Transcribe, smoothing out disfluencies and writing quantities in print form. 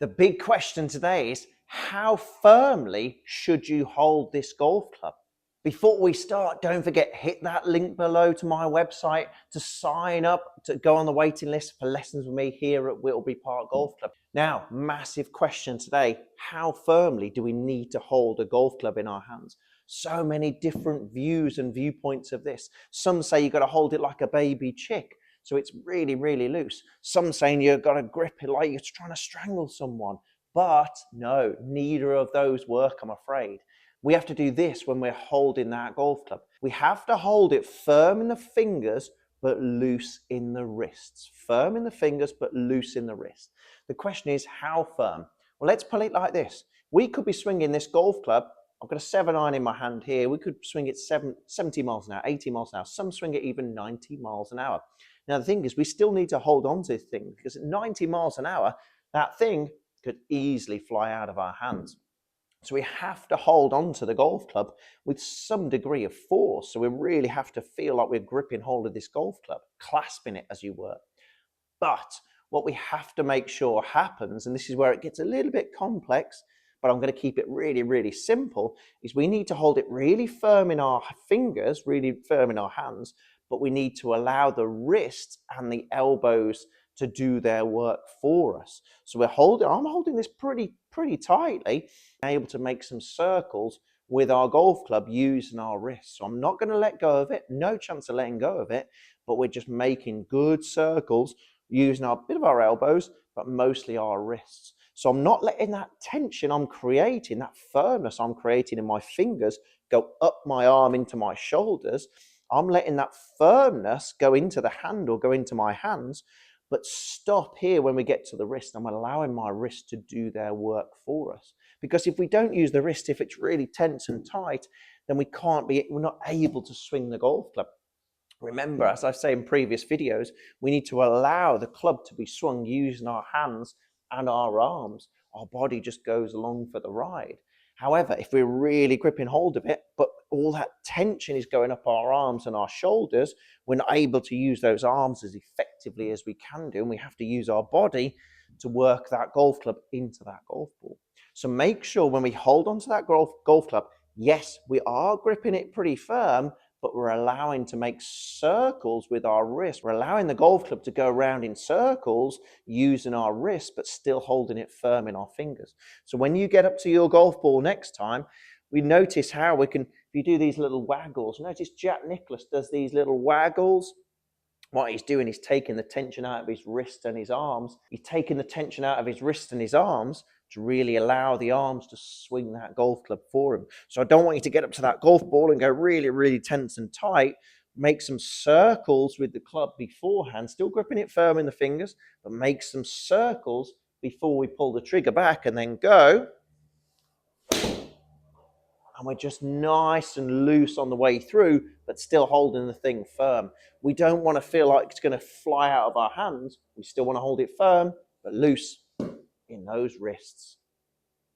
The big question today is, how firmly should you hold this golf club? Before we start, don't forget, hit that link below to my website to sign up, to go on the waiting list for lessons with me here at Whittleby Park Golf Club. Now, massive question today, how firmly do we need to hold a golf club in our hands? So many different views and viewpoints of this. Some say you've got to hold it like a baby chick, so it's really, really loose. Some saying you've got to grip it like you're trying to strangle someone. But no, neither of those work, I'm afraid. We have to do this when we're holding that golf club. We have to hold it firm in the fingers, but loose in the wrists. Firm in the fingers, but loose in the wrist. The question is, how firm? Well, let's put it like this. We could be swinging this golf club. I've got a 7-iron in my hand here. We could swing it 70 miles an hour, 80 miles an hour. Some swing it even 90 miles an hour. Now, the thing is, we still need to hold on to this thing because at 90 miles an hour, that thing could easily fly out of our hands. So we have to hold on to the golf club with some degree of force. So we really have to feel like we're gripping hold of this golf club, clasping it as you were. But what we have to make sure happens, and this is where it gets a little bit complex, but I'm going to keep it really, really simple, is we need to hold it really firm in our fingers, really firm in our hands, but we need to allow the wrists and the elbows to do their work for us. So I'm holding this pretty tightly, able to make some circles with our golf club using our wrists. So I'm not going to let go of it, no chance of letting go of it, but we're just making good circles using a bit of our elbows, but mostly our wrists. So I'm not letting that tension I'm creating, that firmness I'm creating in my fingers, go up my arm into my shoulders. I'm letting that firmness go into the handle, go into my hands, but stop here when we get to the wrist. I'm allowing my wrist to do their work for us. Because if we don't use the wrist, if it's really tense and tight, then we're not able to swing the golf club. Remember, as I say in previous videos, we need to allow the club to be swung using our hands and our arms. Our body just goes along for the ride. However, if we're really gripping hold of it, but all that tension is going up our arms and our shoulders, we're not able to use those arms as effectively as we can do, and we have to use our body to work that golf club into that golf ball. So make sure when we hold onto that golf club, yes, we are gripping it pretty firm, but we're allowing to make circles with our wrist. We're allowing the golf club to go around in circles using our wrist, but still holding it firm in our fingers. So when you get up to your golf ball next time, we notice how we can, if you do these little waggles, notice Jack Nicklaus does these little waggles. What he's doing is taking the tension out of his wrist and his arms. He's taking the tension out of his wrist and his arms to really allow the arms to swing that golf club for him. So I don't want you to get up to that golf ball and go really, really tense and tight. Make some circles with the club beforehand, still gripping it firm in the fingers, but make some circles before we pull the trigger back and then go. And we're just nice and loose on the way through, but still holding the thing firm. We don't want to feel like it's going to fly out of our hands. We still want to hold it firm, but loose in those wrists.